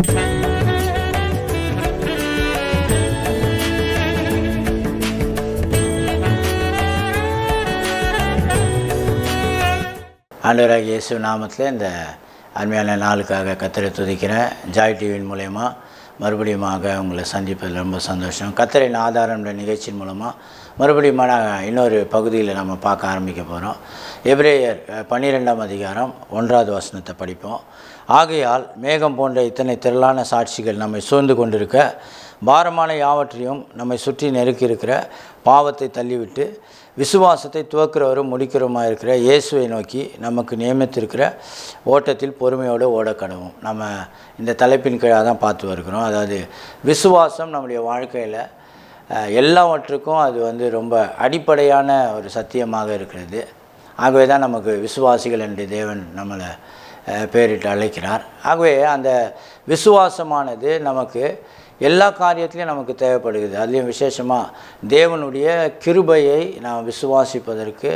ஆண்டவராகிய இயேசு நாமத்தில் இந்த அருமையான நாளுக்காக கர்த்தரை துதிக்கிறேன். ஜாய் டிவியின் மூலயமா மறுபடியுமாக உங்களை சந்திப்பதில் ரொம்ப சந்தோஷம். கர்த்தரின் ஆதாரம்ன்ற நிகழ்ச்சியின் மூலமாக மறுபடியும் இன்னொரு பகுதியில் நம்ம பார்க்க ஆரம்பிக்க போகிறோம். எபிரேயர் 12ஆம் அதிகாரம் 1வது வசனத்தை படிப்போம். ஆகையால் மேகம் போன்ற இத்தனை திரளான சாட்சிகள் நம்மை சூழ்ந்து கொண்டிருக்க, பாரமான யாவற்றையும் நம்மை சுற்றி நெருக்கி இருக்கிற பாவத்தை தள்ளிவிட்டு விசுவாசத்தை துவக்கிறவரும் முடிக்கிறவமாக இருக்கிற இயேசுவை நோக்கி நமக்கு நியமித்திருக்கிற ஓட்டத்தில் பொறுமையோடு ஓடக்கடவும். நம்ம இந்த தலைப்பின் கீழாக தான் பார்த்து வருகிறோம். அதாவது விசுவாசம் நம்முடைய வாழ்க்கையில் எல்லாவற்றுக்கும் அது ரொம்ப அடிப்படையான ஒரு சத்தியமாக இருக்கிறது. ஆகவே தான் நமக்கு விசுவாசிகள் என்று தேவன் நம்மளை பேரிட்டு அழைக்கிறார். ஆகவே அந்த விசுவாசமானது நமக்கு எல்லா காரியத்திலையும் நமக்கு தேவைப்படுகிறது. அதுலேயும் விசேஷமாக தேவனுடைய கிருபையை நாம் விசுவாசிப்பதற்கு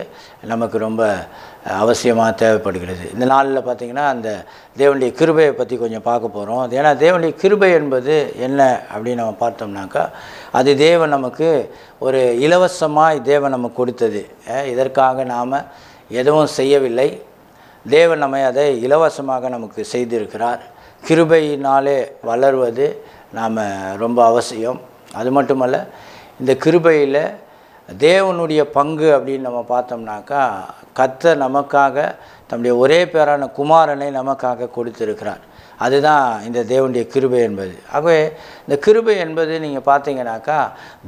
நமக்கு ரொம்ப அவசியமாக தேவைப்படுகிறது. இந்த நாளில் பார்த்திங்கன்னா அந்த தேவனுடைய கிருபையை பற்றி கொஞ்சம் பார்க்க போகிறோம். ஏன்னா தேவனுடைய கிருபை என்பது என்ன அப்படின்னு நம்ம பார்த்தோம்னாக்கா, அது தேவன் நமக்கு ஒரு இலவசமாக தேவன் நமக்கு கொடுத்தது. இதற்காக நாம் எதுவும் செய்யவில்லை. தேவன் நம்மை அதை இலவசமாக நமக்கு செய்திருக்கிறார். கிருபையினாலே வளர்வது நாம் ரொம்ப அவசியம். அது மட்டுமல்ல, இந்த கிருபையில் தேவனுடைய பங்கு அப்படின்னு நம்ம பார்த்தோம்னாக்கா, கர்த்தர் நமக்காக தம்முடைய ஒரே பேரான குமாரனை நமக்காக கொடுத்திருக்கிறார். அதுதான் இந்த தேவனுடைய கிருபை என்பது. ஆகவே இந்த கிருபை என்பது நீங்கள் பார்த்தீங்கன்னாக்கா,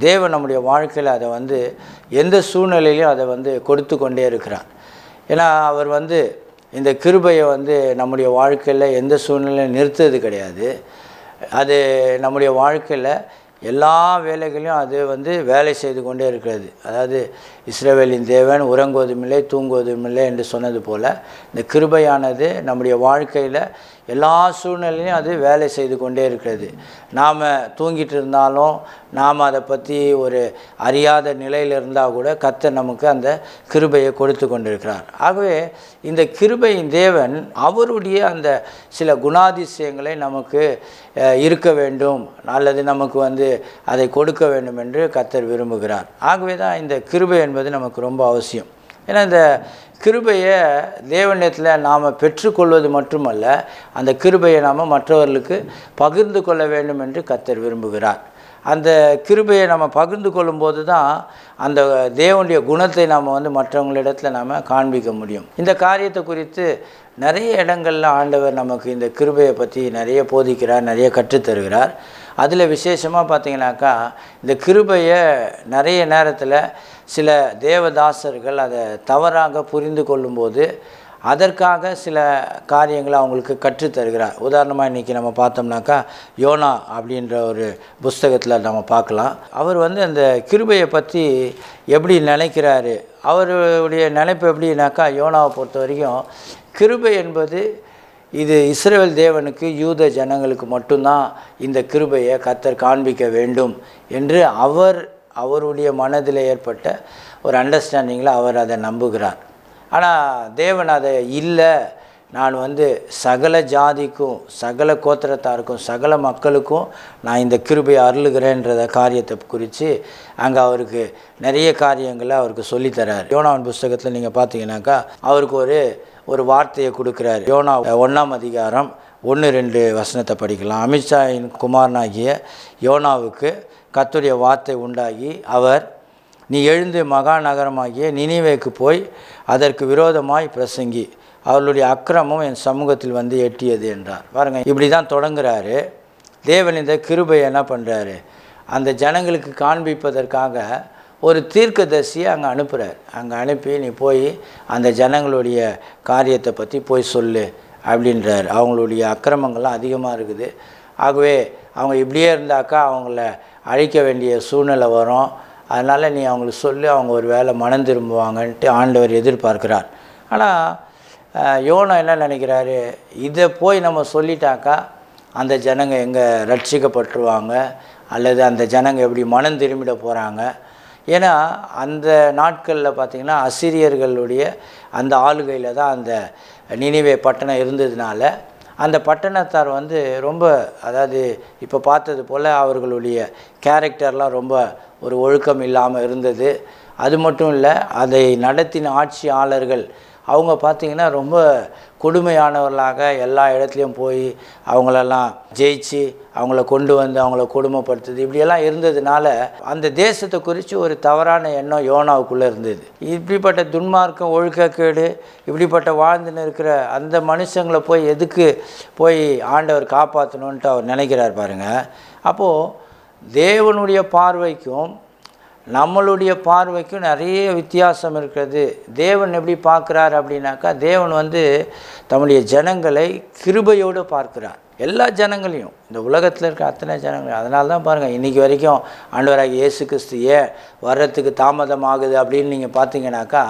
தேவன் நம்முடைய வாழ்க்கையில் அதை எந்த சூழ்நிலையிலையும் அதை கொடுத்து கொண்டே இருக்கிறார். ஏன்னா அவர் இந்த கிருபையை நம்முடைய வாழ்க்கையில் எந்த சூழ்நிலையும் நிறுத்துறது கிடையாது. அது நம்முடைய வாழ்க்கையில் எல்லா வேலைகளையும் அது வேலை செய்து கொண்டே இருக்கிறது. அதாவது இஸ்ரவேலின் தேவன் உறங்குவதுமில்லை தூங்குவதுமில்லை என்று சொன்னது போல், இந்த கிருபையானது நம்முடைய வாழ்க்கையில் எல்லா சூழ்நிலையும் அது வேலை செய்து கொண்டே இருக்கிறது. நாம் தூங்கிட்டு இருந்தாலும், நாம் அதை பற்றி ஒரு அறியாத நிலையில் இருந்தால் கூட கர்த்தர் நமக்கு அந்த கிருபையை கொடுத்து கொண்டிருக்கிறார். ஆகவே இந்த கிருபையின் தேவன் அவருடைய அந்த சில குணாதிசயங்களை நமக்கு இருக்க வேண்டும், அல்லது நமக்கு அதை கொடுக்க வேண்டும் என்று கர்த்தர் விரும்புகிறார். ஆகவே தான் இந்த கிருபை என்பது நமக்கு ரொம்ப அவசியம். ஏன்னா இந்த கிருபையை தேவனிடத்தில் நாம் பெற்றுக்கொள்வது மட்டுமல்ல, அந்த கிருபையை நாம் மற்றவர்களுக்கு பகிர்ந்து கொள்ள வேண்டும் என்று கர்த்தர் விரும்புகிறார். அந்த கிருபையை நம்ம பகிர்ந்து கொள்ளும்போது தான் அந்த தேவனுடைய குணத்தை நாம் மற்றவங்களிடத்தில் நாம் காண்பிக்க முடியும். இந்த காரியத்தை குறித்து நிறைய இடங்களில் ஆண்டவர் நமக்கு இந்த கிருபையை பற்றி நிறைய போதிக்கிறார், நிறைய கற்றுத்தருகிறார். அதில் விசேஷமாக பார்த்திங்கனாக்கா, இந்த கிருபையை நிறைய நேரத்தில் சில தேவதாசர்கள் அதை தவறாக புரிந்து கொள்ளும்போது அதற்காக சில காரியங்களை அவங்களுக்கு கற்றுத்தருகிறார். உதாரணமாக இன்றைக்கி நம்ம பார்த்தோம்னாக்கா, யோனா அப்படின்ற ஒரு புஸ்தகத்தில் நம்ம பார்க்கலாம். அவர் அந்த கிருபையை பற்றி எப்படி நினைக்கிறாரு, அவருடைய நினைப்பு எப்படின்னாக்கா, யோனாவை பொறுத்த வரைக்கும் கிருபை என்பது இது இஸ்ரவேல் தேவனுக்கு, யூத ஜனங்களுக்கு மட்டும்தான் இந்த கிருபையை கர்த்தர் காண்பிக்க வேண்டும் என்று அவருடைய மனதில் ஏற்பட்ட ஒரு அண்டர்ஸ்டாண்டிங்கில் அவர் அதை நம்புகிறார். ஆனால் தேவன் அதை இல்லை, நான் சகல ஜாதிக்கும், சகல கோத்திரத்தாருக்கும், சகல மக்களுக்கும் நான் இந்த கிருபையை அருளுகிறேன்றத காரியத்தை குறித்து அங்கே அவருக்கு நிறைய காரியங்களை அவருக்கு சொல்லித்தரார். யோனாவின் புஸ்தகத்தில் நீங்கள் பார்த்தீங்கன்னாக்கா, அவருக்கு ஒரு வார்த்தையை கொடுக்குறாரு. யோனா 1ஆம் அதிகாரம் 1-2 வசனத்தை படிக்கலாம். அமித்ஷாயின் குமாரனாகிய யோனாவுக்கு கர்த்தருடைய வார்த்தை உண்டாகி, அவர், நீ எழுந்து மகா நகரமாகிய நினிவேக்கு போய் அதற்கு விரோதமாய் பிரசங்கி, அவர்களுடைய அக்கிரமம் என் சமூகத்தில் எட்டியது என்றார். பாருங்கள், இப்படி தான் தொடங்குறாரு. தேவன் இந்த கிருபையை என்ன பண்ணுறாரு, அந்த ஜனங்களுக்கு காண்பிப்பதற்காக ஒரு தீர்க்கதரிசியை அங்கே அனுப்புகிறார். அங்கே அனுப்பி, நீ போய் அந்த ஜனங்களுடைய காரியத்தை பற்றி போய் சொல்லு அப்படின்றார். அவங்களுடைய அக்கிரமங்கள்லாம் அதிகமாக இருக்குது. ஆகவே அவங்க இப்படியே இருந்தாக்கா அவங்கள அழிக்க வேண்டிய சூழ்நிலை வரும். அதனால் நீ அவங்களுக்கு சொல்லி அவங்க ஒரு வேளை மனம் திரும்புவாங்கன்ட்டு ஆண்டவர் எதிர்பார்க்கிறார். ஆனால் யோனா என்ன நினைக்கிறாரு, இதை போய் நம்ம சொல்லிட்டாக்கா அந்த ஜனங்க எங்கே ரட்சிக்கப்பட்டுருவாங்க, அல்லது அந்த ஜனங்க எப்படி மனம் திரும்பிட போகிறாங்க. ஏன்னா அந்த நாட்களில் பார்த்திங்கன்னா அசிரியர்களுடைய அந்த ஆளுகையில் தான் அந்த நினிவே பட்டணம் இருந்ததுனால அந்த பட்டணத்தார் வந்து ரொம்ப, அதாவது இப்போ பார்த்தது போல் அவர்களுடைய கேரக்டர்லாம் ரொம்ப ஒரு ஒழுக்கம் இல்லாமல் இருந்தது. அது மட்டும் இல்லை, அதை நடத்தின ஆட்சியாளர்கள் அவங்க பார்த்திங்கன்னா ரொம்ப கொடுமையானவர்களாக எல்லா இடத்துலையும் போய் அவங்களெல்லாம் ஜெயிச்சு அவங்கள கொண்டு வந்து அவங்கள கொடுமைப்படுத்துது, இப்படியெல்லாம் இருந்ததுனால அந்த தேசத்தை குறித்து ஒரு தவறான எண்ணம் யோனாவுக்குள்ளே இருந்தது. இப்படிப்பட்ட துன்மார்க்கம், ஒழுக்கக்கேடு, இப்படிப்பட்ட வாழ்ந்துன்னு இருக்கிற அந்த மனுஷங்களை போய் எதுக்கு போய் ஆண்டவர் காப்பாற்றணுன்ட்டு அவர் நினைக்கிறார் பாருங்கள். அப்போது தேவனுடைய பார்வைக்கும் நம்மளுடைய பார்வைக்கும் நிறைய வித்தியாசம் இருக்கிறது. தேவன் எப்படி பார்க்குறார் அப்படின்னாக்கா, தேவன் வந்து தம்முடைய ஜனங்களை கிருபையோடு பார்க்குறார். எல்லா ஜனங்களையும், இந்த உலகத்தில் இருக்க அத்தனை ஜனங்களையும். அதனால தான் பாருங்கள், இன்றைக்கி வரைக்கும் ஆண்டவராகிய இயேசு கிறிஸ்து ஏன் வர்றதுக்கு தாமதமாகுது அப்படின்னு நீங்கள் பார்த்தீங்கன்னாக்கா,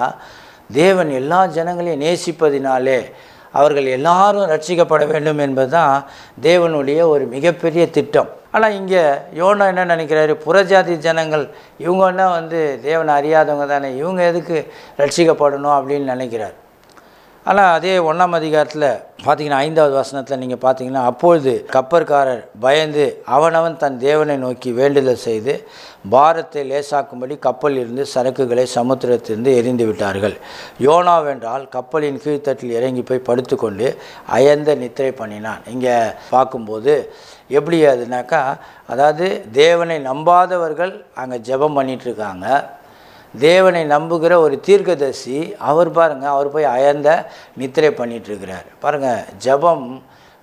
தேவன் எல்லா ஜனங்களையும் நேசிப்பதினாலே அவர்கள் எல்லாரும் ரட்சிக்கப்பட வேண்டும் என்பது தான் தேவனுடைய ஒரு மிகப்பெரிய திட்டம். ஆனால் இங்கே யோனா என்ன நினைக்கிறாரு, புறஜாதி ஜனங்கள் இவங்கன்னா வந்து தேவனை அறியாதவங்க தானே, இவங்க எதுக்கு ரட்சிக்கப்படணும் அப்படின்னு நினைக்கிறார். ஆனால் அதே 1ஆம் அதிகாரத்தில் பார்த்தீங்கன்னா 5வது வசனத்தில் நீங்கள் பார்த்தீங்கன்னா, அப்பொழுது கப்பற்காரர் பயந்து அவனவன் தன் தேவனை நோக்கி வேண்டுதல் செய்து பாரத்தை லேசாக்கும்படி கப்பலில் இருந்து சரக்குகளை சமுத்திரத்திலிருந்து எரிந்து விட்டார்கள். யோனாவென்றால் கப்பலின் கீழ்த்தட்டில் இறங்கி போய் படுத்துக்கொண்டு அயர்ந்த நித்திரை பண்ணினான். இங்கே பார்க்கும்போது எப்படி அதுனாக்கா, அதாவது தேவனை நம்பாதவர்கள் அங்கே ஜெபம் பண்ணிகிட்ருக்காங்க. தேவனை நம்புகிற ஒரு தீர்க்கதரிசி அவர் பாருங்கள், அவர் போய் அயர்ந்த நித்திரை பண்ணிகிட்ருக்கிறார். பாருங்கள், ஜெபம்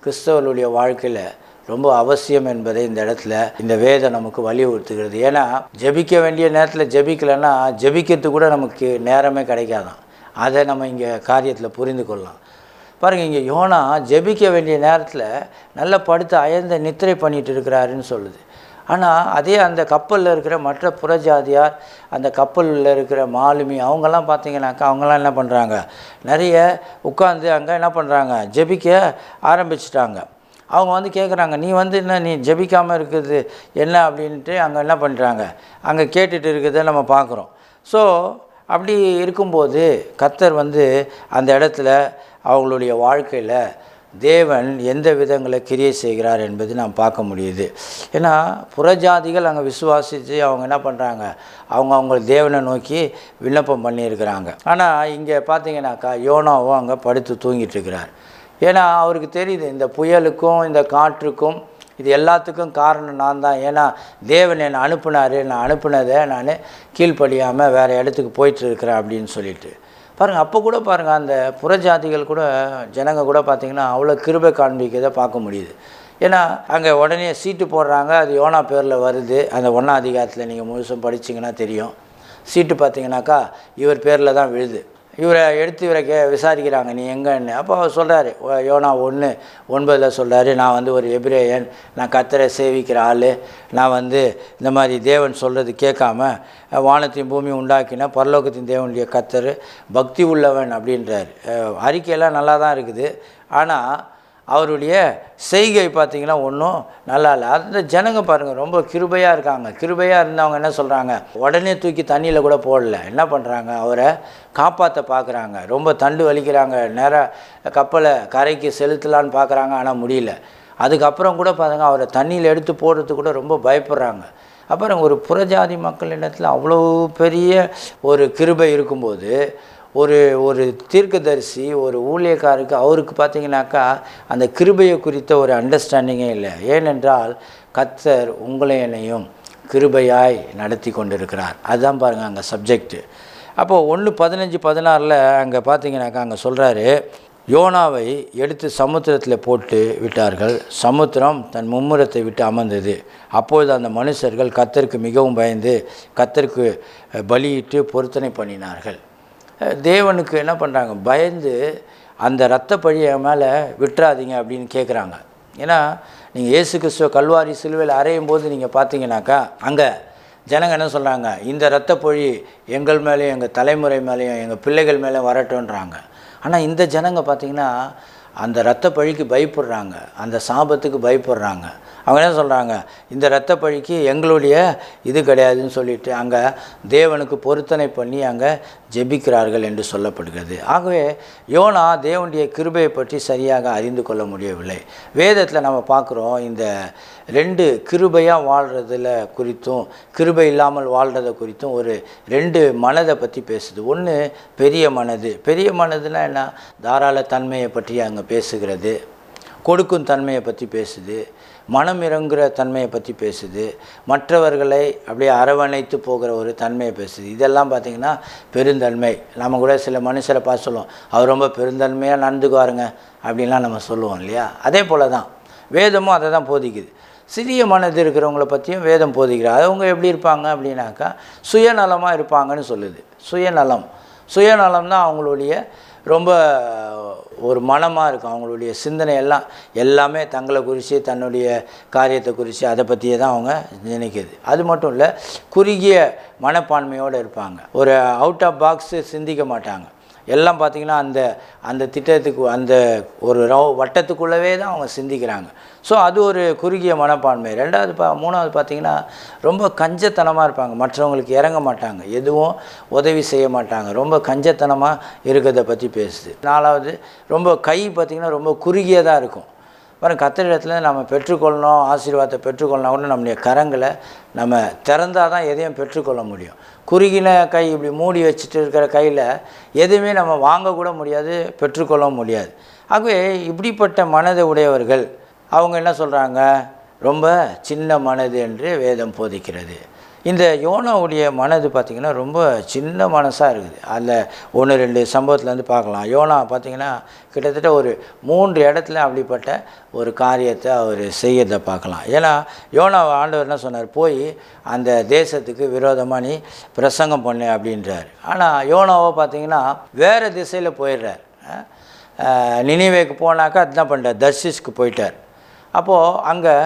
கிறிஸ்தவர்களுடைய வாழ்க்கையில் ரொம்ப அவசியம் என்பதை இந்த இடத்துல இந்த வேதம் நமக்கு வலியுறுத்துகிறது. ஏன்னா ஜெபிக்க வேண்டிய நேரத்தில் ஜெபிக்கலைன்னா ஜெபிக்கிறதுக்கு கூட நமக்கு நேரமே கிடைக்காதான். அதை நம்ம இங்கே காரியத்தில் புரிந்து கொள்ளலாம். பாருங்கள், இங்கே யோனா ஜெபிக்க வேண்டிய நேரத்தில் நல்லா படுத்து அயர்ந்த நித்திரை பண்ணிகிட்டு இருக்கிறாருன்னு சொல்லுது. ஆனால் அதே அந்த கப்பலில் இருக்கிற மற்ற புறஜாதியார், அந்த கப்பலில் இருக்கிற மாலுமி, அவங்கெல்லாம் பார்த்திங்கனாக்கா அவங்கெல்லாம் என்ன பண்ணுறாங்க, நிறைய உட்காந்து அங்கே என்ன பண்ணுறாங்க, ஜெபிக்க ஆரம்பிச்சிட்டாங்க. அவங்க வந்து கேட்குறாங்க, நீ வந்து என்ன, நீ ஜெபிக்காமல் இருக்குது என்ன அப்படின்ட்டு அங்கே என்ன பண்ணுறாங்க, அங்கே கேட்டுட்டு இருக்கிறத நம்ம பார்க்குறோம். ஸோ அப்படி இருக்கும்போது கர்த்தர் வந்து அந்த இடத்துல அவங்களுடைய வாழ்க்கையில் தேவன் எந்த விதங்களை கிரியை செய்கிறார் என்பது நாம் பார்க்க முடியுது. ஏன்னா புறஜாதிகள் அங்கே விசுவாசித்து அவங்க என்ன பண்ணுறாங்க, அவங்க தேவனை நோக்கி விண்ணப்பம் பண்ணியிருக்கிறாங்க. ஆனால் இங்கே பார்த்தீங்கன்னாக்கா யோனாவும் அங்கே படுத்து தூங்கிட்டு இருக்கிறார். ஏன்னா அவருக்கு தெரியுது, இந்த புயலுக்கும் இந்த காற்றுக்கும் இது எல்லாத்துக்கும் காரணம் நான் தான். ஏன்னா தேவன் என்னை அனுப்புனார், நான் அனுப்புனதை நான் கீழ்ப்படியாமல் வேறு இடத்துக்கு போயிட்டுருக்கிறேன் அப்படின்னு சொல்லிட்டு பாருங்கள். அப்போ கூட பாருங்கள், அந்த புறஜாதிகள் கூட ஜனங்க கூட பார்த்திங்கன்னா அவ்வளோ கிருபை காண்பிக்கிறதை பார்க்க முடியுது. ஏன்னா அங்கே உடனே சீட்டு போடுறாங்க, அது யோனா பேரில் வருது. அந்த 1ஆம் அதிகாரத்தில் நீங்கள் முழுசும் படிச்சிங்கன்னா தெரியும். சீட்டு பார்த்திங்கனாக்கா இவர் பேரில் தான் விழுது. இவரை எடுத்து இவரை விசாரிக்கிறாங்க, நீ எங்கன்னு. அப்போ அவர் சொல்கிறாரு, யோனா 1:9 சொல்கிறாரு, நான் வந்து ஒரு எபிரேயன், நான் கர்த்தரை சேவிக்கிற ஆள், நான் வந்து இந்த மாதிரி தேவன் சொல்கிறது கேட்காம வானத்தையும் பூமியும் உண்டாக்கின பரலோகத்தின் தேவனுடைய கர்த்தர், பக்தி உள்ளவன் அப்படின்றார். அறிக்கையெல்லாம் நல்லா தான் இருக்குது. ஆனால் அவருடைய செய்கை பார்த்திங்கன்னா ஒன்றும் நல்லா இல்லை. அந்த ஜனங்க பாருங்கள் ரொம்ப கிருபையாக இருக்காங்க. கிருபையாக இருந்தவங்க என்ன சொல்கிறாங்க, உடனே தூக்கி தண்ணியில் கூட போடல, என்ன பண்ணுறாங்க, அவரை காப்பாற்ற பார்க்குறாங்க. ரொம்ப தண்டு வலிக்கிறாங்க, நேராக கப்பலை கரைக்கு செலுத்தலான்னு பார்க்குறாங்க, ஆனால் முடியல. அதுக்கப்புறம் கூட பாருங்க, அவரை தண்ணியில் எடுத்து போடுறதுக்கு கூட ரொம்ப பயப்படுறாங்க. அப்புறம் ஒரு புறஜாதி மக்களிடத்தில் அவ்வளோ பெரிய ஒரு கிருபை இருக்கும்போது ஒரு தீர்க்கதரிசி, ஒரு ஊழியக்காருக்கு, அவருக்கு பார்த்திங்கனாக்கா அந்த கிருபையை குறித்த ஒரு அண்டர்ஸ்டாண்டிங்கே இல்லை. ஏனென்றால் கர்த்தர் உங்களை என்னையும் கிருபையாய் நடத்தி கொண்டிருக்கிறார். அதுதான் பாருங்கள் அங்கே சப்ஜெக்டு. அப்போது 1:15-16 அங்கே பார்த்திங்கனாக்கா அங்கே சொல்கிறாரு, யோனாவை எடுத்து சமுத்திரத்தில் போட்டு விட்டார்கள், சமுத்திரம் தன் மும்முரத்தை விட்டு அமர்ந்தது. அப்பொழுது அந்த மனுஷர்கள் கர்த்தருக்கு மிகவும் பயந்து கர்த்தருக்கு பலியிட்டு பொருத்தனை பண்ணினார்கள். தேவனுக்கு என்ன பண்ணுறாங்க, பயந்து அந்த இரத்த பழியை மேலே விட்டுறாதீங்க அப்படின்னு கேட்குறாங்க. ஏன்னா நீங்கள் இயேசு கிறிஸ்துவ கல்வாரி சிலுவையில் அறையும் போது நீங்கள் பார்த்தீங்கன்னாக்கா அங்கே ஜனங்க என்ன சொல்கிறாங்க, இந்த இரத்த பழி எங்கள் மேலேயும் எங்கள் தலைமுறை மேலேயும் எங்கள் பிள்ளைகள் மேலேயும் வரட்டுன்றாங்க. ஆனால் இந்த ஜனங்க பார்த்திங்கன்னா அந்த இரத்த பழிக்கு பயப்படுறாங்க, அந்த சாபத்துக்கு பயப்படுறாங்க. அவங்க என்ன சொல்கிறாங்க, இந்த இரத்த பழிக்கு எங்களுடைய இது கிடையாதுன்னு சொல்லிட்டு அங்கே தேவனுக்கு பொருத்தனை பண்ணி அங்கே ஜெபிக்கிறார்கள் என்று சொல்லப்படுகிறது. ஆகவே யோனா தேவனுடைய கிருபையை பற்றி சரியாக அறிந்து கொள்ள முடியவில்லை. வேதத்தில் நம்ம பார்க்குறோம், இந்த 2 கிருபையாக வாழ்கிறதுல குறித்தும் கிருபை இல்லாமல் வாழ்கிறத குறித்தும் ஒரு 2 மனதை பற்றி பேசுது. ஒன்று பெரிய மனது. பெரிய மனதுனா என்ன, தாராள தன்மையை பற்றி அங்கே பேசுகிறது, கொடுக்கும் தன்மையை பற்றி பேசுது, மனம் இறங்குகிற தன்மையை பற்றி பேசுது, மற்றவர்களை அப்படியே அரவணைத்து போகிற ஒரு தன்மையை பேசுது. இதெல்லாம் பார்த்திங்கன்னா பெருந்தன்மை. நம்ம கூட சில மனுஷரை பார்த்து சொல்லுவோம், அவர் ரொம்ப பெருந்தன்மையாக நடந்துக்குவாருங்க அப்படின்லாம் நம்ம சொல்லுவோம் இல்லையா. அதே போல் தான் வேதமும் அதை தான் போதிக்குது. சிறிய மனது இருக்கிறவங்கள பற்றியும் வேதம் போதிக்கிறார். அவங்க எப்படி இருப்பாங்க அப்படின்னாக்கா சுயநலமாக இருப்பாங்கன்னு சொல்லுது. சுயநலம் தான் அவங்களுடைய ரொம்ப ஒரு மனமாக இருக்கும். அவங்களுடைய சிந்தனை எல்லாமே தங்களை குறித்து, தன்னுடைய காரியத்தை குறித்து, அதை பற்றியே தான் அவங்க நினைக்கிது. அது மட்டும் இல்லை, குறுகிய மனப்பான்மையோடு இருப்பாங்க. ஒரு அவுட் ஆஃப் பாக்ஸு சிந்திக்க மாட்டாங்க. எல்லாம் பார்த்திங்கன்னா அந்த திட்டத்துக்கு, அந்த ஒரு வட்டத்துக்குள்ளவே தான் அவங்க சிந்திக்கிறாங்க. ஸோ அது ஒரு குறுகிய மனப்பான்மை. மூணாவது பார்த்திங்கன்னா ரொம்ப கஞ்சத்தனமாக இருப்பாங்க. மற்றவங்களுக்கு இறங்க மாட்டாங்க, எதுவும் உதவி செய்ய மாட்டாங்க, ரொம்ப கஞ்சத்தனமாக இருக்கிறத பற்றி பேசுது. 4வது ரொம்ப கை பார்த்திங்கன்னா ரொம்ப குறுகியதாக இருக்கும். பாருங்கள், கர்த்தரிடத்துல நம்ம பெற்றுக்கொள்ளணும், ஆசீர்வாதத்தை பெற்றுக்கொள்ளணும் கூட நம்முடைய கரங்களை நம்ம திறந்தால் தான் எதையும் பெற்றுக்கொள்ள முடியும். குறுகின கை இப்படி மூடி வச்சுட்டு இருக்கிற கையில் எதுவுமே நம்ம வாங்கக்கூட முடியாது, பெற்றுக்கொள்ள முடியாது. ஆகவே இப்படிப்பட்ட மனதை உடையவர்கள் அவங்க என்ன சொல்கிறாங்க, ரொம்ப சின்ன மனது என்று வேதம் போதிக்கிறது. இந்த யோனாவுடைய மனது பார்த்திங்கன்னா ரொம்ப சின்ன மனசாக இருக்குது. அதில் 1-2 சம்பவத்துலேருந்து பார்க்கலாம். யோனா பார்த்திங்கன்னா கிட்டத்தட்ட ஒரு 3 இடத்துல அப்படிப்பட்ட ஒரு காரியத்தை அவர் செய்யறதை பார்க்கலாம். ஏன்னா யோனா ஆண்டவர் என்ன சொன்னார், போய் அந்த தேசத்துக்கு விரோதமாக நீ பிரசங்கம் பண்ணு அப்படின்றார். ஆனால் யோனாவை பார்த்திங்கன்னா வேறு திசையில் போயிடுறார். நினிவேக்கு போனாக்கா அதுதான் பண்ணுறார், தர்ஷிஸ்க்கு போயிட்டார். அப்போது அங்கே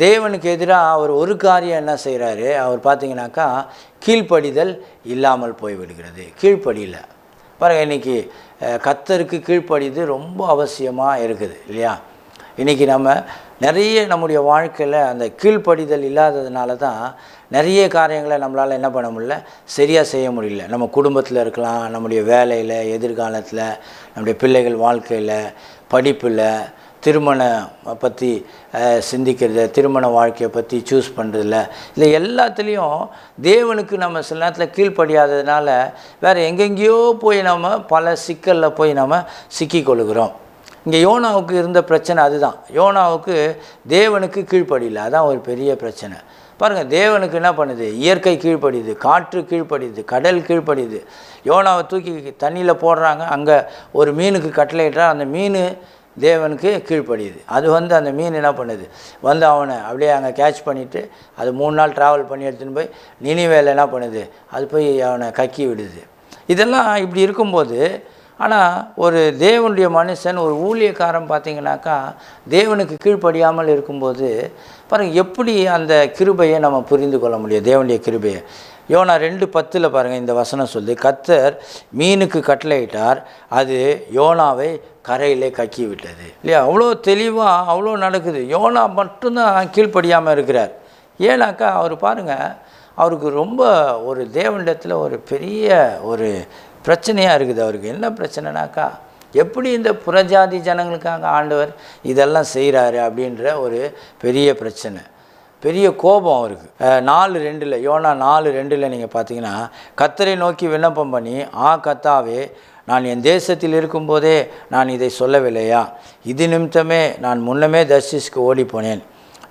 தேவனுக்கு எதிராக அவர் ஒரு காரியம் என்ன செய்கிறாரு, அவர் பார்த்திங்கனாக்கா கீழ்ப்படிதல் இல்லாமல் போய்விடுகிறது. கீழ்ப்படியில் பாருங்கள், இன்றைக்கி கர்த்தருக்கு கீழ்ப்படிது ரொம்ப அவசியமாக இருக்குது இல்லையா. இன்றைக்கி நம்ம நிறைய நம்முடைய வாழ்க்கையில் அந்த கீழ்ப்படிதல் இல்லாததுனால தான் நிறைய காரியங்களை நம்மளால் என்ன பண்ண முடியல, சரியாக செய்ய முடியல. நம்ம குடும்பத்தில் இருக்கலாம், நம்முடைய வேலையில், எதிர்காலத்தில், நம்முடைய பிள்ளைகள் வாழ்க்கையில், படிப்பில், திருமணம் பற்றி சிந்திக்கிறது, திருமண வாழ்க்கையை பற்றி சூஸ் பண்ணுறதில்ல, இல்லை எல்லாத்துலேயும் தேவனுக்கு நம்ம சில நேரத்தில் கீழ்ப்படியாததுனால வேறு எங்கெங்கேயோ போய் நம்ம பல சிக்கலில் போய் நம்ம சிக்கிக்கொள்கிறோம். இங்கே யோனாவுக்கு இருந்த பிரச்சனை அதுதான். யோனாவுக்கு தேவனுக்கு கீழ்ப்படியில்லை, அதுதான் ஒரு பெரிய பிரச்சனை. பாருங்கள், தேவனுக்கு என்ன பண்ணுது, இயற்கை கீழ்ப்படியுது, காற்று கீழ்ப்படியுது, கடல் கீழ்ப்படியுது. யோனாவை தூக்கி தண்ணியில் போடுறாங்க, அங்கே ஒரு மீனுக்கு கட்டளையிட்டால் அந்த மீன் தேவனுக்கு கீழ்ப்படியுது. அது அந்த மீன் என்ன பண்ணுது, அவனை அப்படியே அங்கே கேட்ச் பண்ணிவிட்டு அது 3 நாள் ட்ராவல் பண்ணி எடுத்துன்னு போய் நினிவேல என்ன பண்ணுது, அது போய் அவனை கக்கி விடுது. இதெல்லாம் இப்படி இருக்கும்போது, ஆனால் ஒரு தேவனுடைய மனுஷன், ஒரு ஊழியக்காரன் பார்த்திங்கனாக்கா தேவனுக்கு கீழ்ப்படியாமல் இருக்கும்போது பாருங்கள் எப்படி அந்த கிருபையை நம்ம புரிந்து கொள்ள முடியும், தேவனுடைய கிருபையை. யோனா 2:10 பாருங்கள், இந்த வசனம் சொல்லி, கர்த்தர் மீனுக்கு கட்டளையிட்டார், அது யோனாவை கரையிலே கக்கி விட்டது இல்லையா. அவ்வளோ தெளிவாக அவ்வளோ நடக்குது. யோனா மட்டும்தான் கீழ்ப்படியாமல் இருக்கிறார். ஏன்னாக்கா அவர் பாருங்கள், அவருக்கு ரொம்ப ஒரு தேவனிடத்தில் ஒரு பெரிய ஒரு பிரச்சனையாக இருக்குது. அவருக்கு என்ன பிரச்சனைனாக்கா, எப்படி இந்த புறஜாதி ஜனங்களுக்காக ஆண்டவர் இதெல்லாம் செய்கிறாரு அப்படின்ற ஒரு பெரிய பிரச்சனை, பெரிய கோபம் அவருக்கு. 4:2 யோனா 4:2 நீங்கள் பார்த்தீங்கன்னா, கர்த்தரை நோக்கி விண்ணப்பம் பண்ணி, கர்த்தாவே, நான் என் தேசத்தில் இருக்கும்போதே நான் இதை சொல்லவில்லையா, இது நிமித்தமே நான் முன்னமே தர்ஷிஸ்க்கு ஓடிப்போனேன்.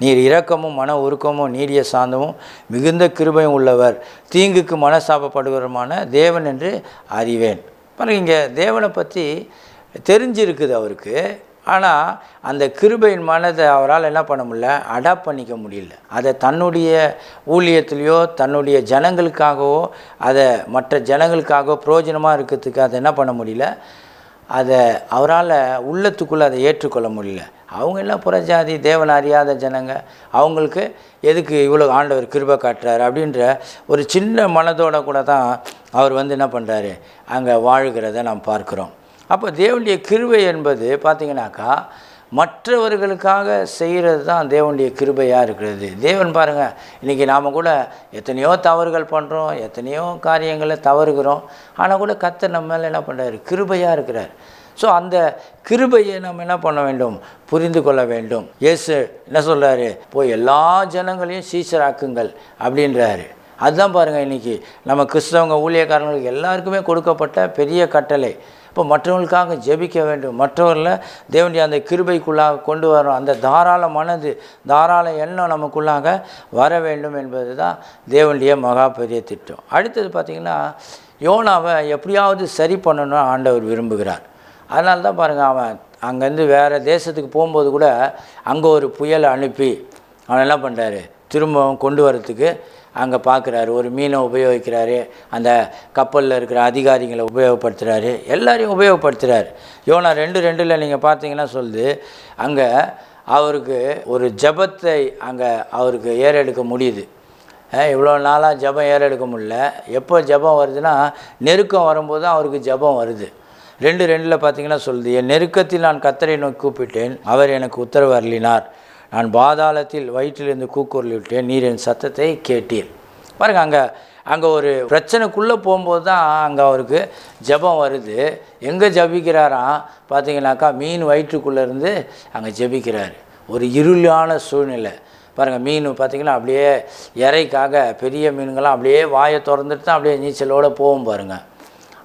நீர் இரக்கமும் மன உருக்கமும் நீடிய சாந்தமும் மிகுந்த கிருபையும் உள்ளவர், தீங்குக்கு மனசாபப்படுவருமான தேவன் என்று அறிவேன். பாருங்க, இங்கே தேவனை பற்றி தெரிஞ்சிருக்குது அவருக்கு. ஆனால் அந்த கிருபையின் மனதை அவரால் என்ன பண்ண முடியல, அடாப்ட் பண்ணிக்க முடியல. அதை தன்னுடைய ஊழியத்திலையோ தன்னுடைய ஜனங்களுக்காகவோ அதை மற்ற ஜனங்களுக்காகவோ பிரயோஜனமாக இருக்கிறதுக்கு அதை என்ன பண்ண முடியல, அதை அவரால் உள்ளத்துக்குள்ளே அதை ஏற்றுக்கொள்ள முடியல. அவங்க எல்லாம் புறஜாதி, தேவன் அறியாத ஜனங்க, அவங்களுக்கு எதுக்கு இவ்வளோ ஆண்டவர் கிருபை காட்டுறாரு அப்படின்ற ஒரு சின்ன மனதோடு கூட தான் அவர் என்ன பண்ணுறாரு, அங்கே வாழ்கிறத நாம் பார்க்குறோம். அப்போ தேவனுடைய கிருபை என்பது பார்த்திங்கனாக்கா மற்றவர்களுக்காக செய்கிறது தான் தேவனுடைய கிருபையாக இருக்கிறது. தேவன் பாருங்கள், இன்றைக்கி நாம் கூட எத்தனையோ தவறுகள் பண்ணுறோம், எத்தனையோ காரியங்களை தவறுகிறோம். ஆனால் கூட கர்த்தர் நம்ம மேலே என்ன பண்ணுறாரு? கிருபையாக இருக்கிறார். ஸோ அந்த கிருபையை நம்ம என்ன பண்ண வேண்டும்? புரிந்து கொள்ள வேண்டும். இயேசு என்ன சொல்கிறாரு? போய் எல்லா ஜனங்களையும் சீஷராக்குங்கள் அப்படின்றாரு. அதுதான் பாருங்கள், இன்றைக்கி நம்ம கிறிஸ்தவங்க ஊழியக்காரங்களுக்கு எல்லாருக்குமே கொடுக்கப்பட்ட பெரிய கட்டளை. இப்போ மற்றவர்களுக்காக ஜெபிக்க வேண்டும், மற்றவர்களை தேவனுடைய அந்த கிருபைக்குள்ளாக கொண்டு வரோம். அந்த தாராள மனது, தாராள எண்ணம் நமக்குள்ளாக வர வேண்டும் என்பது தான் தேவனுடைய மகா பெரிய திட்டம். அடுத்தது பார்த்திங்கன்னா, யோனாவை எப்படியாவது சரி பண்ணணும்னு ஆண்டவர் விரும்புகிறார். அதனால தான் பாருங்கள், அவன் அங்கேருந்து வேறு தேசத்துக்கு போகும்போது கூட அங்கே ஒரு புயலை அனுப்பி அவன் என்ன பண்ணுறாரு? திரும்பவும் கொண்டு வரத்துக்கு அங்கே பார்க்குறாரு. ஒரு மீனை உபயோகிக்கிறாரு, அந்த கப்பலில் இருக்கிற அதிகாரிகளை உபயோகப்படுத்துகிறாரு, எல்லாரையும் உபயோகப்படுத்துகிறாரு. யோனா 2:2 நீங்கள் பார்த்தீங்கன்னா சொல்லுது, அங்கே அவருக்கு ஒரு ஜபத்தை அங்கே அவருக்கு ஏறெடுக்க முடியுது. இவ்வளோ நாளாக ஜபம் ஏறெடுக்க முடியல. எப்போ ஜபம் வருதுன்னா, நெருக்கம் வரும்போது தான் அவருக்கு ஜபம் வருது. 2:2 பார்த்தீங்கன்னா சொல்லுது, என் நெருக்கத்தில் நான் கர்த்தரை நோக்கி கூப்பிட்டேன், அவர் எனக்கு உத்தரவு அருளினார். நான் பாதாளத்தில் வயிற்றிலிருந்து கூக்குரலிட்டேன், நீர் என் சத்தத்தை கேட்டீர். பாருங்கள், அங்கே ஒரு பிரச்சனைக்குள்ளே போகும்போது தான் அங்கே அவருக்கு ஜெபம் வருது. எங்கே ஜபிக்கிறாராம் பார்த்தீங்கன்னாக்கா, மீன் வயிற்றுக்குள்ளேருந்து அங்கே ஜபிக்கிறார். ஒரு இருளான சூழ்நிலை பாருங்கள். மீன் பார்த்திங்கன்னா அப்படியே இறைக்காக பெரிய மீன்கள்லாம் அப்படியே வாயை திறந்துட்டு தான் அப்படியே நீச்சலோடு போகும் பாருங்கள்.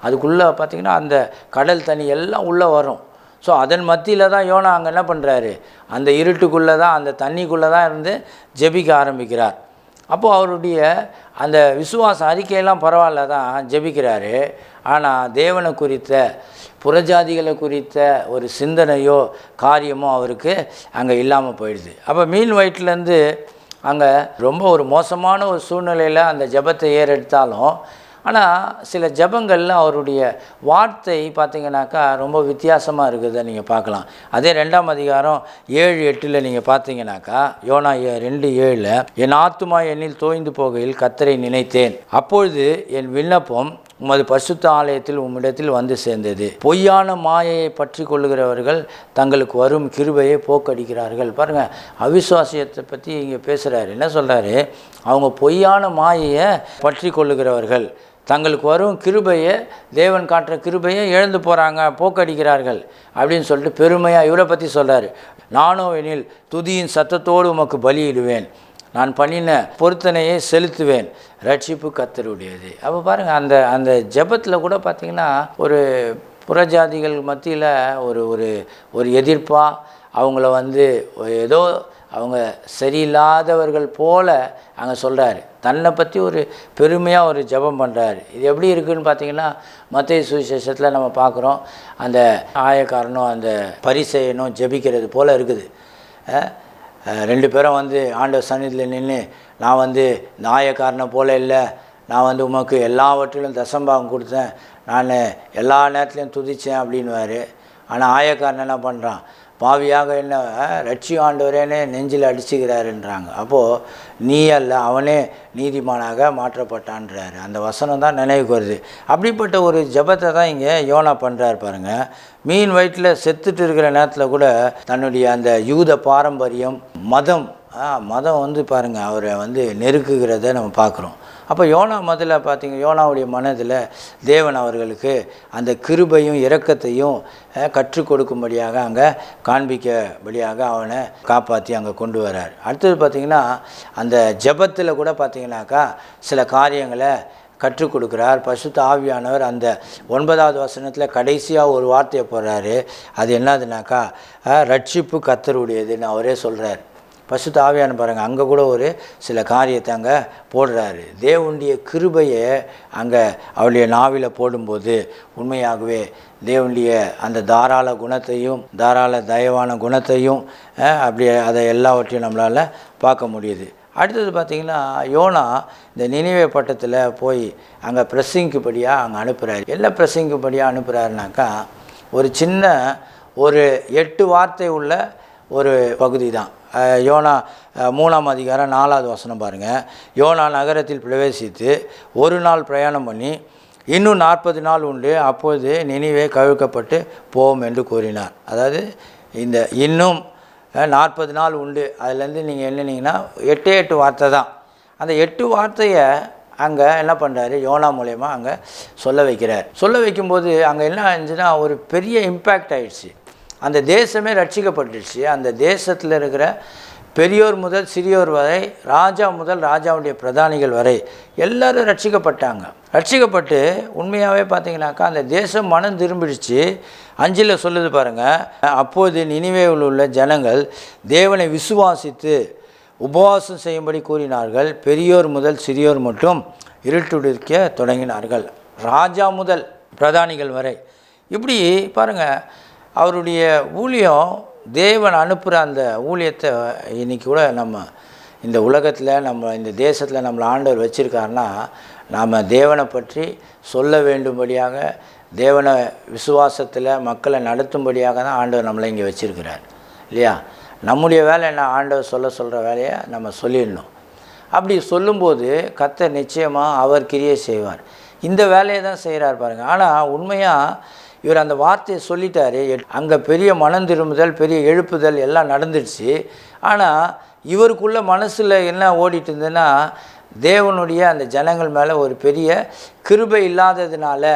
அதுக்குள்ளே பார்த்திங்கன்னா அந்த கடல் தண்ணி எல்லாம் உள்ளே வரும். ஸோ அதன் மத்தியில் தான் யோனா அங்கே என்ன பண்ணுறாரு? அந்த இருட்டுக்குள்ளே தான், அந்த தண்ணிக்குள்ளே தான் இருந்து ஜெபிக்க ஆரம்பிக்கிறார். அப்போது அவருடைய அந்த விசுவாச அறிக்கையெல்லாம் பரவாயில்ல தான் ஜெபிக்கிறாரு. ஆனால் தேவனை குறித்த, புறஜாதிகளை குறித்த ஒரு சிந்தனையோ காரியமோ அவருக்கு அங்கே இல்லாமல் போயிடுது. அப்போ மீன் வயிற்றுலேருந்து அங்கே ரொம்ப ஒரு மோசமான ஒரு சூழ்நிலையில் அந்த ஜெபத்தை ஏறெடுத்தாலும், ஆனால் சில ஜபங்களில் அவருடைய வார்த்தை பார்த்திங்கனாக்கா ரொம்ப வித்தியாசமாக இருக்கிறத நீங்கள் பார்க்கலாம். அதே 2ஆம் அதிகாரம் 7:8 நீங்கள் பார்த்தீங்கன்னாக்கா, யோனா 2:7, என் ஆத்துமா என்னில் தோய்ந்து போகையில் கர்த்தரை நினைத்தேன், அப்பொழுது என் விண்ணப்பம் உமது பரிசுத்த ஆலயத்தில் உம்மிடத்தில் வந்து சேர்ந்தது. பொய்யான மாயையை பற்றி கொள்ளுகிறவர்கள் தங்களுக்கு வரும் கிருபையை போக்கடிக்கிறார்கள். பாருங்கள், அவிசுவாசியத்தை பற்றி இங்கே பேசுகிறாரு. என்ன சொல்கிறாரு? அவங்க பொய்யான மாயையை பற்றி கொள்ளுகிறவர்கள் தங்களுக்கு வரும் கிருபையை, தேவன் காட்டுற கிருபையை இழந்து போகிறாங்க, போக்கடிக்கிறார்கள் அப்படின்னு சொல்லிட்டு பெருமையாக இவரை பற்றி சொல்கிறார். நானோ எனில் துதியின் சத்தத்தோடு உமக்கு பலியிடுவேன், நான் பண்ணின பொருத்தனையை செலுத்துவேன், ரட்சிப்பு கர்த்தருடையது. அப்போ பாருங்கள், அந்த அந்த ஜெபத்தில் கூட பார்த்திங்கன்னா ஒரு புறஜாதிகள் மத்தியில் ஒரு ஒரு ஒரு எதிர்ப்பாக அவங்கள ஏதோ அவங்க சரியில்லாதவர்கள் போல் அங்கே சொல்கிறாரு. தன்னை பற்றி ஒரு பெருமையாக ஒரு ஜெபம் பண்ணுறாரு. இது எப்படி இருக்குதுன்னு பார்த்தீங்கன்னா, மத்தேயு சுவிசேஷத்தில் நம்ம பார்க்குறோம், அந்த ஆயக்காரனும் அந்த பரிசேயனும் ஜெபிக்கிறது போல் இருக்குது. 2 பேரும் ஆண்டவர் சந்நிதியில் நின்று, நான் இந்த ஆயக்காரனை போல் இல்லை, நான் உமக்கு எல்லாவற்றிலும் தசம்பாகம் கொடுத்தேன், நான் எல்லா நேரத்துலையும் துதித்தேன் அப்படின்வார். ஆனால் ஆயக்காரன் என்ன பண்ணுறான்? பாவியாக என்ன ரட்சி ஆண்டவரேனே நெஞ்சில் அடிச்சுக்கிறாருன்றாங்க. அப்போது நீ அல்ல, அவனே நீதிமானாக மாற்றப்பட்டான்றாரு. அந்த வசனம் தான் நினைவுக்கு வருது. அப்படிப்பட்ட ஒரு ஜெபத்தை தான் இங்கே யோனா பண்ணுறாரு பாருங்கள். மீன் வயிற்றில் செத்துட்டு இருக்கிற நேரத்தில் கூட தன்னுடைய அந்த யூத பாரம்பரியம், மதம் பாருங்கள் அவரை நெருக்குகிறத நம்ம பார்க்குறோம். அப்போ யோனா முதல்ல பார்த்திங்க, யோனாவுடைய மனதில் தேவன் அவர்களுக்கு அந்த கிருபையும் இரக்கத்தையும் கற்றுக் கொடுக்கும்படியாக அங்கே காண்பிக்கபடியாக அவனை காப்பாற்றி அங்கே கொண்டு வரார். அடுத்தது பார்த்திங்கன்னா, அந்த ஜெபத்தில் கூட பார்த்திங்கனாக்கா சில காரியங்களை கற்றுக் கொடுக்குறார். பரிசுத்த ஆவியானவர் அந்த 9வது வசனத்தில் கடைசியாக ஒரு வார்த்தையை போடுறாரு. அது என்னதுனாக்கா, ரட்சிப்பு கர்த்தருடையதுன்னு அவரே சொல்கிறார். பரிசுத்த ஆவியானவர் பாருங்கள், அங்கே கூட ஒரு சில காரியத்தை அங்கே போடுறாரு. தேவனுடைய கிருபையை அங்கே அவருடைய நாவில போடும்போது உண்மையாகவே தேவனுடைய அந்த தாராள குணத்தையும், தாராள தயவான குணத்தையும் அப்படி அதை எல்லாவற்றையும் நம்மளால் பார்க்க முடியுது. அடுத்தது பார்த்திங்கன்னா, யோனா இந்த நினிவே பட்டத்தில் போய் அங்கே பிரசங்கிக்கும்படியாக அங்கே அனுப்புகிறார். என்ன பிரசங்கிக்கும்படியாக அனுப்புகிறாருனாக்கா, ஒரு சின்ன ஒரு 8 வார்த்தை உள்ள ஒரு பகுதி தான். யோனா 3ஆம் அதிகாரம் 4வது வசனம் பாருங்கள். யோனா நகரத்தில் பிரவேசித்து ஒரு நாள் பிரயாணம் பண்ணி இன்னும் 40 நாள் உண்டு, அப்பொழுது நினிவே கவிழ்க்கப்பட்டு போவோம் என்று கூறினார். அதாவது இந்த இன்னும் 40 நாள் உண்டு. அதுலேருந்து நீங்கள் என்னன்னீங்கன்னா 8 வார்த்தை தான். அந்த 8 வார்த்தையை அங்கே என்ன பண்ணுறாரு, யோனா மூலயமா அங்கே சொல்ல வைக்கிறார். சொல்ல வைக்கும்போது அங்கே என்ன ஆச்சுன்னா ஒரு பெரிய இம்பேக்ட் ஆகிடுச்சு. அந்த தேசமே ரட்சிக்கப்பட்டுடுச்சு. அந்த தேசத்தில் இருக்கிற பெரியோர் முதல் சிறியோர் வரை, ராஜா முதல் ராஜாவுடைய பிரதானிகள் வரை எல்லோரும் ரட்சிக்கப்பட்டாங்க. ரட்சிக்கப்பட்டு உண்மையாகவே பார்த்தீங்கன்னாக்கா அந்த தேசம் மனம் திரும்பிடுச்சு. 5 சொல்லுது பாருங்கள், அப்போது நினிவேவில் உள்ள ஜனங்கள் தேவனை விசுவாசித்து உபவாசம் செய்யும்படி கூறினார்கள். பெரியோர் முதல் சிறியோர் மட்டும் இருட்டுடிக்க தொடங்கினார்கள், ராஜா முதல் பிரதானிகள் வரை. இப்படி பாருங்கள், அவருடைய ஊழியம், தேவன் அனுப்புகிற அந்த ஊழியத்தை இன்றைக்கி கூட நம்ம இந்த உலகத்தில், நம்ம இந்த தேசத்தில் நம்மளை ஆண்டவர் வச்சுருக்காருன்னா, நாம் தேவனை பற்றி சொல்ல வேண்டும்படியாக, தேவனை விசுவாசத்தில் மக்களை நடத்தும்படியாக தான் ஆண்டவர் நம்மளை இங்கே வச்சுருக்கிறார் இல்லையா? நம்முடைய வேலை என்ன, ஆண்டவர் சொல்கிற வேலையை நம்ம சொல்லிடணும். அப்படி சொல்லும்போது கர்த்தர் நிச்சயமாக அவர் கிரியை செய்வார். இந்த வேலையை தான் செய்கிறார் பாருங்கள். ஆனால் உண்மையாக இவர் அந்த வார்த்தையை சொல்லிட்டாரு. அங்கே பெரிய மனம் திரும்புதல், பெரிய எழுப்புதல் எல்லாம் நடந்துடுச்சு. ஆனால் இவருக்குள்ள மனசில் என்ன ஓடிட்டு இருந்ததுன்னா, தேவனுடைய அந்த ஜனங்கள் மேலே ஒரு பெரிய கிருபை இல்லாததுனால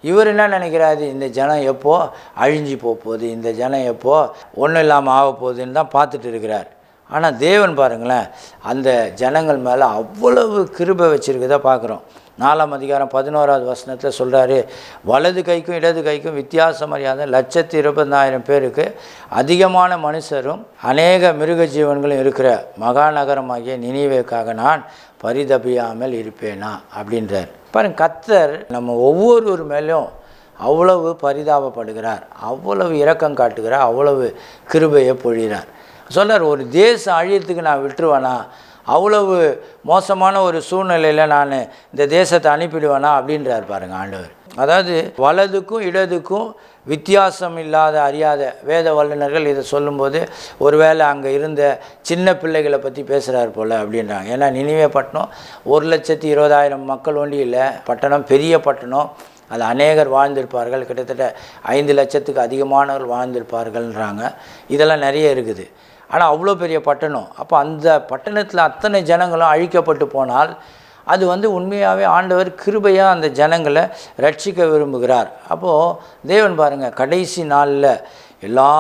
இவர் என்ன நினைக்கிறாரு, இந்த ஜனம் எப்போ அழிஞ்சு போகுது, இந்த ஜனம் எப்போ ஒன்றும் இல்லாமல் ஆக போகுதுன்னு தான் பார்த்துட்டு இருக்கிறார். ஆனால் தேவன் பாருங்களேன், அந்த ஜனங்கள் மேலே அவ்வளவு கிருபை வச்சுருக்கதை பார்க்குறோம். 4ஆம் அதிகாரம் 11வது வசனத்தில் சொல்கிறாரு, வலது கைக்கும் இடது கைக்கும் வித்தியாசம் அறியாத 1,20,000 பேருக்கு அதிகமான மனுஷரும் அநேக மிருக ஜீவன்களும் இருக்கிற மகாநகரமாகிய நினிவேக்காக நான் பரிதபியாமல் இருப்பேனா அப்படின்றார். பாருங்க, கர்த்தர் நம்ம ஒவ்வொரு மேலும் அவ்வளவு பரிதாபப்படுகிறார், அவ்வளவு இரக்கம் காட்டுகிறார், அவ்வளவு கிருபையை பொழிகிறார். சொல்கிறார், ஒரு தேசம் அழியத்துக்கு நான் விட்டுருவேனா, அவ்வளவு மோசமான ஒரு சூழ்நிலையில் நான் இந்த தேசத்தை அனுப்பிடுவேனா அப்படின்றார் பாருங்கள் ஆண்டவர். அதாவது வலதுக்கும் இடதுக்கும் வித்தியாசம் இல்லாத அறியாத வேத வல்லுநர்கள் இதை சொல்லும்போது ஒருவேளை அங்கே இருந்த சின்ன பிள்ளைகளை பற்றி பேசுகிறார் போல் அப்படின்றாங்க. ஏன்னா நினிவே பட்டணம் 1,20,000 மக்கள் ஒண்டி இல்லை பட்டணம், பெரிய பட்டணம். அது அநேகர் வாழ்ந்திருப்பார்கள், கிட்டத்தட்ட 5 லட்சத்துக்கு அதிகமானவர்கள் வாழ்ந்திருப்பார்கள்ன்றாங்க. இதெல்லாம் நிறைய இருக்குது. ஆனால் அவ்வளோ பெரிய பட்டணம். அப்போ அந்த பட்டணத்தில் அத்தனை ஜனங்களும் அழிக்கப்பட்டு போனால் அது உண்மையாகவே ஆண்டவர் கிருபையாக அந்த ஜனங்களை ரட்சிக்க விரும்புகிறார். அப்போது தேவன் பாருங்கள், கடைசி நாளில் எல்லா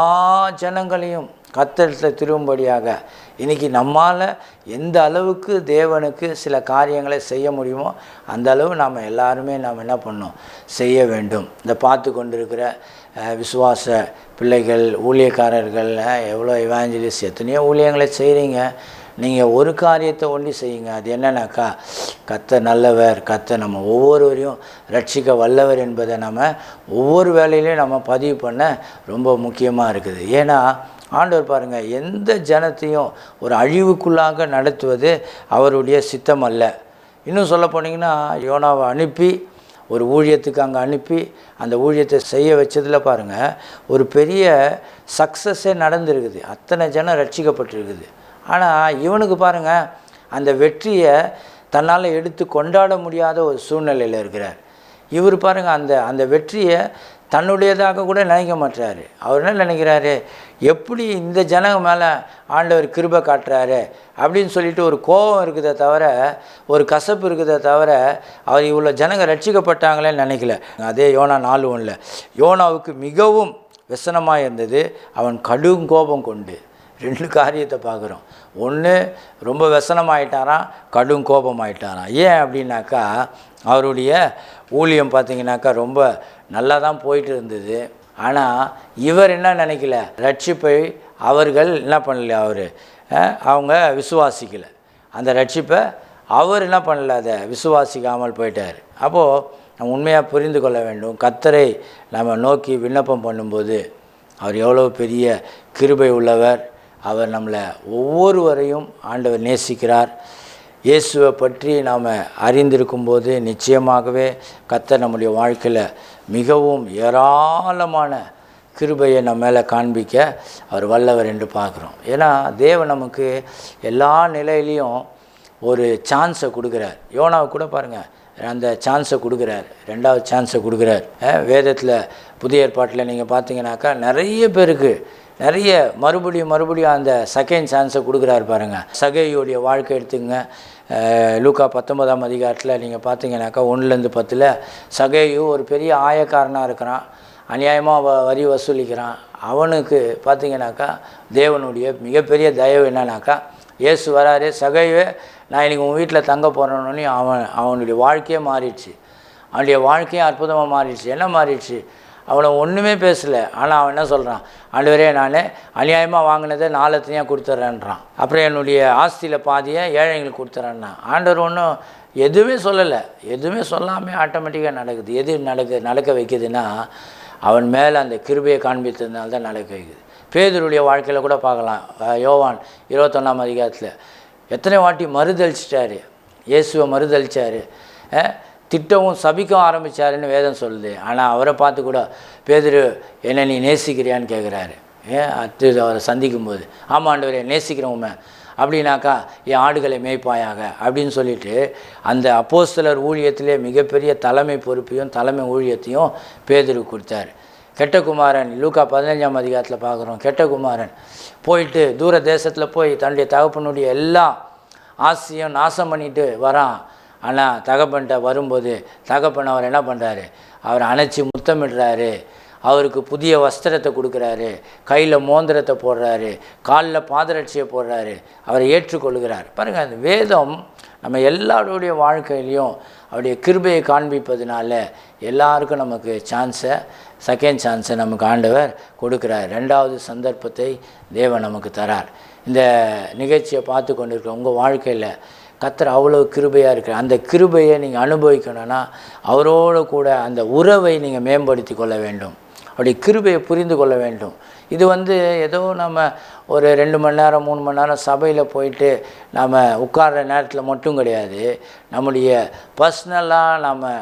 ஜனங்களையும் கர்த்தரிடத்தில் திரும்பும்படியாக இன்றைக்கி நம்மால் எந்த அளவுக்கு தேவனுக்கு சில காரியங்களை செய்ய முடியுமோ அந்த அளவு நாம் எல்லாருமே நாம் என்ன பண்ணோம், செய்ய வேண்டும். இந்த பார்த்து கொண்டிருக்கிற விசுவாச பிள்ளைகள், ஊழியக்காரர்கள், எவ்வளோ இவாஞ்சலிஸ்ட், எத்தனையோ ஊழியங்களை செய்கிறீங்க. நீங்கள் ஒரு காரியத்தை ஒண்டி செய்யுங்க. அது என்னன்னாக்கா, கர்த்தர் நல்லவர், கர்த்தர் நம்ம ஒவ்வொருவரையும் ரட்சிக்க வல்லவர் என்பதை நம்ம ஒவ்வொரு வேலையிலையும் நம்ம பதிவு பண்ண ரொம்ப முக்கியமாக இருக்குது. ஏன்னா ஆண்டவர் பாருங்கள், எந்த ஜனத்தையும் ஒரு அழிவுக்குள்ளாக நடத்துவது அவருடைய சித்தம் அல்ல. இன்னும் சொல்ல போனீங்கன்னா, யோனாவை அனுப்பி ஒரு ஊழியத்துக்கு அங்கே அனுப்பி அந்த ஊழியத்தை செய்ய வச்சதில் பாருங்கள் ஒரு பெரிய சக்ஸஸே நடந்துருக்குது, அத்தனை ஜனம் ரட்சிக்கப்பட்டிருக்குது. ஆனால் இவனுக்கு பாருங்கள் அந்த வெற்றியை தன்னால் எடுத்து கொண்டாட முடியாத ஒரு சூழ்நிலையில் இருக்கிறார். இவர் பாருங்கள் அந்த வெற்றியை தன்னுடையதாக கூட நினைக்க மாட்டார். அவர் என்ன நினைக்கிறாரு, எப்படி இந்த ஜனங்க மேலே ஆண்டவர் கிருபை காட்டுறாரு அப்படின்னு சொல்லிட்டு ஒரு கோபம் இருக்குதே தவிர, ஒரு கசப்பு இருக்குதே தவிர, அவர் இவ்வளோ ஜனங்க ரட்சிக்கப்பட்டாங்களேன்னு நினைக்கல. அதே யோனா 4:1 யோனாவுக்கு மிகவும் व्यसனமாக இருந்தது, அவன் கடும் கோபம் கொண்டு. 2 காரியத்தை பார்க்குறோம். ஒன்று, ரொம்ப व्यसனமாயிட்டாராம், கடும் கோபமாயிட்டாராம். ஏன் அப்படின்னாக்கா, அவருடைய ஊழியம் பார்த்திங்கனாக்கா ரொம்ப நல்லா தான் போயிட்டு இருந்தது. ஆனால் இவர் என்ன நினைக்கல, ரட்சிப்பை அவர்கள் என்ன பண்ணல, அவங்க விசுவாசிக்கலை. அந்த ரட்சிப்பை அவர் என்ன பண்ணல, அதை விசுவாசிக்காமல் போயிட்டார். அப்போது நம்ம உண்மையாக புரிந்து கொள்ள வேண்டும், கர்த்தரை நம்ம நோக்கி விண்ணப்பம் பண்ணும்போது அவர் எவ்வளோ பெரிய கிருபை உள்ளவர். அவர் நம்மளை ஒவ்வொருவரையும் ஆண்டவர் நேசிக்கிறார். இயேசுவை பற்றி நாம் அறிந்திருக்கும்போது நிச்சயமாகவே கர்த்தர் நம்முடைய வாழ்க்கையில் மிகவும் ஏராளமான கிருபையை நம்ம மேலே காண்பிக்க அவர் வல்லவர் என்று பார்க்குறோம். ஏன்னா தேவன் நமக்கு எல்லா நிலையிலையும் ஒரு சான்ஸை கொடுக்குறார். யோனாவை கூட பாருங்கள், அந்த சான்ஸை கொடுக்குறார், 2வது சான்ஸை கொடுக்குறார். வேதத்தில் புதிய ஏற்பாட்டில் நீங்கள் பார்த்தீங்கன்னாக்கா நிறைய பேருக்கு நிறைய மறுபடியும் அந்த செகண்ட் சான்ஸை கொடுக்குறாரு பாருங்கள். சகேயுடைய வாழ்க்கை எடுத்துங்க. லூக்கா 19ஆம் அதிகாரத்தில் நீங்கள் பார்த்தீங்கன்னாக்கா 1-10 சகேயு ஒரு பெரிய ஆயக்காரனாக இருக்கிறான், அநியாயமாக வரி வசூலிக்கிறான். அவனுக்கு பார்த்தீங்கன்னாக்கா தேவனுடைய மிகப்பெரிய தயவு என்னன்னாக்கா, இயேசு வராரு, சகேயுவே நான் இன்றைக்கி உன் வீட்டில் தங்க போகிறேன்னு அவனுடைய வாழ்க்கையே மாறிடுச்சு. அவனுடைய வாழ்க்கையும் அற்புதமாக மாறிடுச்சு. என்ன மாறிடுச்சு? அவனை ஒன்றுமே பேசலை. ஆனால் அவன் என்ன சொல்கிறான், ஆண்டவரே நான் அநியாயமாக வாங்கினதை 4 கொடுத்துட்றேன்றான். அப்புறம் என்னுடைய ஆஸ்தியில் பாதியை ஏழைங்களுக்கு கொடுத்துட்றேன்னா. ஆண்டவர் ஒன்றும் எதுவுமே சொல்லலை. எதுவுமே சொல்லாமல் ஆட்டோமேட்டிக்காக நடக்குது. எது நடக்க வைக்குதுன்னா அவன் மேலே அந்த கிருபையை காண்பித்ததுனால தான் நடக்க வைக்குது. பேதுருடைய வாழ்க்கையில் கூட பார்க்கலாம். யோவான் 21ஆம் அதிகாரத்தில் எத்தனை வாட்டி மறுதளிச்சிட்டாரு, இயேசுவை மறுதளிச்சார், திட்டவும் சபிக்கவும் ஆரம்பித்தாருன்னு வேதம் சொல்லுது. ஆனால் அவரை பார்த்து கூட பேதுரு என்னை நீ நேசிக்கிறியான்னு கேட்குறாரு. அவரை சந்திக்கும்போது ஆமாம் ஆண்டவரே நேசிக்கிறோமே அப்படின்னாக்கா என் ஆடுகளை மேய்ப்பாயாக அப்படின்னு சொல்லிட்டு அந்த அப்போஸ்தலர் ஊழியத்திலே மிகப்பெரிய தலைமை பொறுப்பையும் தலைமை ஊழியத்தையும் பேதுரு கொடுத்தார். கெட்ட குமாரன் லூக்கா 15ஆம் அதிகாரத்தில் பார்க்குறோம். கெட்ட குமாரன் போயிட்டு தூர தேசத்தில் போய் தன்னுடைய தகப்பனுடைய எல்லா ஆசையும் நாசம் பண்ணிட்டு வரான். ஆனால் தகப்பன்கிட்ட வரும்போது தகப்பன் அவர் என்ன பண்ணுறாரு, அவரை அணைச்சி முத்தமிடுறாரு, அவருக்கு புதிய வஸ்திரத்தை கொடுக்குறாரு, கையில் மோந்திரத்தை போடுறாரு, காலில் பாதரட்சியை போடுறாரு, அவரை ஏற்றுக்கொள்கிறார். பாருங்கள், அந்த வேதம் நம்ம எல்லாருடைய வாழ்க்கையிலையும் அவருடைய கிருபையை காண்பிப்பதுனால எல்லாருக்கும் நமக்கு செகண்ட் சான்ஸை நமக்கு ஆண்டவர் கொடுக்குறார். 2வது சந்தர்ப்பத்தை தேவன் நமக்கு தரார். இந்த நிகழ்ச்சியை பார்த்து கொண்டிருக்கிற உங்கள் வாழ்க்கையில் கர்த்தர் அவ்வளோ கிருபையாக இருக்கிறார். அந்த கிருபையை நீங்கள் அனுபவிக்கணும்னா அவரோடு கூட அந்த உறவை நீங்கள் மேம்படுத்தி கொள்ள வேண்டும். அவருடைய கிருபையை புரிந்து கொள்ள வேண்டும். இது ஏதோ நம்ம ஒரு 2 மணி நேரம் 3 மணி நேரம் சபையில் போயிட்டு நம்ம உட்கார்ற நேரத்தில் மட்டும் கிடையாது. நம்முடைய பர்சனலாக நம்ம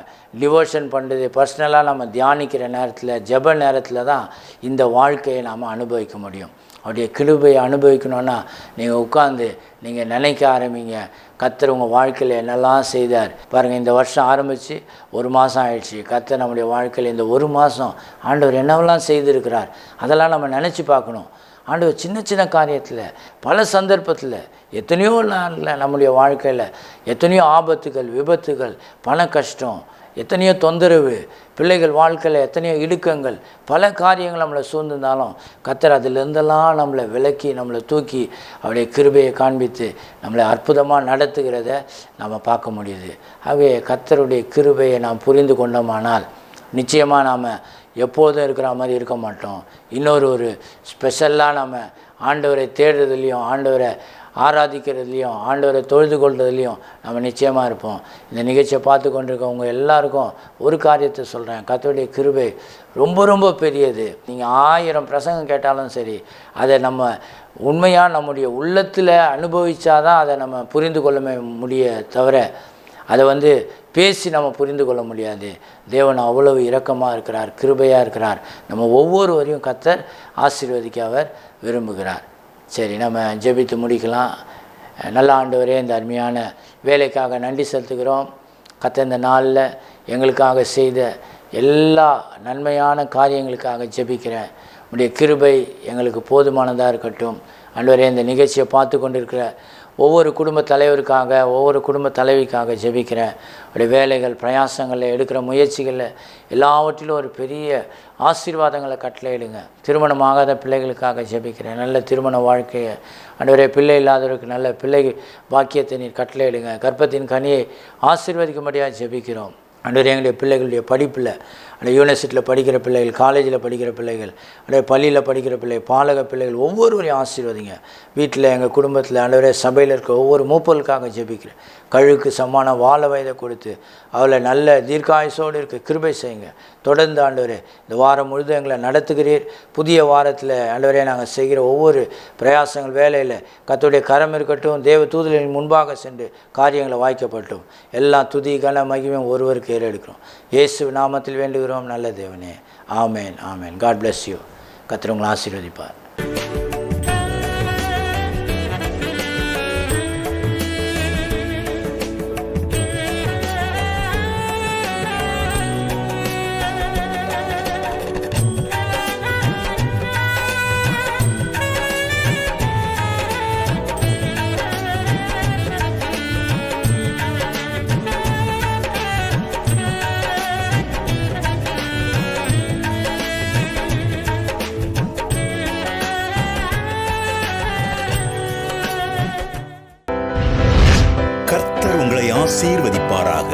டிவோஷன் பண்ணுறது, பர்சனலாக நம்ம தியானிக்கிற நேரத்தில், ஜெப நேரத்தில் தான் இந்த வாழ்க்கையை நாம் அனுபவிக்க முடியும். அவருடைய கிருபையை அனுபவிக்கணுன்னா நீங்கள் உட்காந்து நீங்கள் நினைக்க ஆரம்பிங்க, கர்த்தர் உங்கள் வாழ்க்கையில் என்னெல்லாம் செய்தார் பாருங்கள். இந்த வருஷம் ஆரம்பித்து 1 மாதம் ஆயிடுச்சு. கர்த்தர் நம்முடைய வாழ்க்கையில் இந்த 1 மாதம் ஆண்டவர் என்னவெல்லாம் செய்திருக்கிறார் அதெல்லாம் நம்ம நினச்சி பார்க்கணும். ஆண்டவர் சின்ன சின்ன காரியத்தில் பல சந்தர்ப்பத்தில் எத்தனையோ நாளில் நம்முடைய வாழ்க்கையில் எத்தனையோ ஆபத்துகள், விபத்துகள், பண கஷ்டம், எத்தனையோ தொந்தரவு, பிள்ளைகள் வாழ்க்கையில் எத்தனையோ இடுக்கங்கள், பல காரியங்கள் நம்மளை சூழ்ந்திருந்தாலும் கர்த்தர் அதிலிருந்தெல்லாம் நம்மளை விலக்கி நம்மளை தூக்கி அவருடைய கிருபையை காண்பித்து நம்மளை அற்புதமாக நடத்துகிறத நம்ம பார்க்க முடியுது. ஆகவே கர்த்தருடைய கிருபையை நாம் புரிந்து கொண்டோமானால் நிச்சயமாக நாம் எப்போதும் இருக்கிற மாதிரி இருக்க மாட்டோம். ஒரு ஸ்பெஷலாக நம்ம ஆண்டவரை தேடுறதுலேயும், ஆண்டவரை ஆராதிக்கிறதுலையும், ஆண்டவரை தொழுது கொள்றதுலையும் நம்ம நிச்சயமாக இருப்போம். இந்த நிகழ்ச்சியை பார்த்து கொண்டிருக்கவங்க எல்லாருக்கும் ஒரு காரியத்தை சொல்கிறேன், கர்த்தருடைய கிருபை ரொம்ப ரொம்ப பெரியது. நீங்கள் 1000 பிரசங்கம் கேட்டாலும் சரி, அதை நம்ம உண்மையாக நம்முடைய உள்ளத்தில் அனுபவித்தாதான் அதை நம்ம புரிந்து கொள்ள முடிய தவிர அதை பேசி நம்ம புரிந்து கொள்ள முடியாது. தேவன் அவ்வளவு இரக்கமாக இருக்கிறார், கிருபையாக இருக்கிறார். நம்ம ஒவ்வொருவரையும் கர்த்தர் ஆசீர்வதிக்க அவர் விரும்புகிறார். சரி, நம்ம ஜெபித்து முடிக்கலாம். நல்ல ஆண்டவரே, இந்த அருமையான வேலைக்காக நன்றி செலுத்துகிறோம். கர்த்தர் இந்த நாளில் எங்களுக்காக செய்த எல்லா நன்மையான காரியங்களுக்காக ஜெபிக்கிறேன். உடைய கிருபை எங்களுக்கு போதுமானதாக இருக்கட்டும். ஆண்டவரே, இந்த நிகழ்ச்சியை பார்த்து கொண்டிருக்கிற ஒவ்வொரு குடும்ப தலைவருக்காக, ஒவ்வொரு குடும்ப தலைவிக்காக ஜெபிக்கிறேன். உடைய வேலைகள், பிரயாசங்களில் எடுக்கிற முயற்சிகளில் எல்லாவற்றிலும் ஒரு பெரிய ஆசீர்வாதங்களை கட்டளையிடுங்க. திருமணமாகாத பிள்ளைகளுக்காக ஜெபிக்கிறேன். நல்ல திருமண வாழ்க்கையை ஆண்டவரே, பிள்ளை இல்லாதவருக்கு நல்ல பிள்ளை பாக்கியத்தை நீர் கட்டளையிடுங்க. கர்ப்பத்தின் கனியை ஆசீர்வதிக்கும்படியாக ஜெபிக்கிறோம். ஆண்டவரே, எங்களுடைய பிள்ளைகளுடைய படிப்பில், அந்த யூனிவர்சிட்டியில் படிக்கிற பிள்ளைகள், காலேஜில் படிக்கிற பிள்ளைகள், அப்படியே பள்ளியில் படிக்கிற பிள்ளைகள், பாலக பிள்ளைகள் ஒவ்வொருவரையும் ஆசீர்வதிங்க. வீட்டில், எங்கள் குடும்பத்தில், ஆண்டவரே, சபையில் இருக்க ஒவ்வொரு மூப்பலுக்காக ஜெபிக்கிறேன். கழுவுக்கு சமான வாழ வயதை கொடுத்து அவளை நல்ல தீர்க்காயுசோடு இருக்க கிருபை செய்யுங்க. தொடர்ந்து ஆண்டவரே, இந்த வாரம் முழுதும் எங்களை நடத்துகிறீர். புதிய வாரத்தில் ஆண்டவரே, நாங்கள் செய்கிற ஒவ்வொரு பிரயாசங்கள் வேலையில் கர்த்தருடைய கரம் இருக்கட்டும். தேவ தூதரின் முன்பாக சென்று காரியங்களை வாய்க்கப்பட்டும். எல்லாம் துதி கன மகிமையும் ஒருவருக்கு ஏறெடுக்கிறோம். இயேசு நாமத்தில் வேண்டுகிறோம் நல்ல தேவனே. ஆமேன், ஆமேன். God bless you. கர்த்தர் உங்களை ஆசீர்வதிப்பார். ஆசீர்வதிப்பாராக.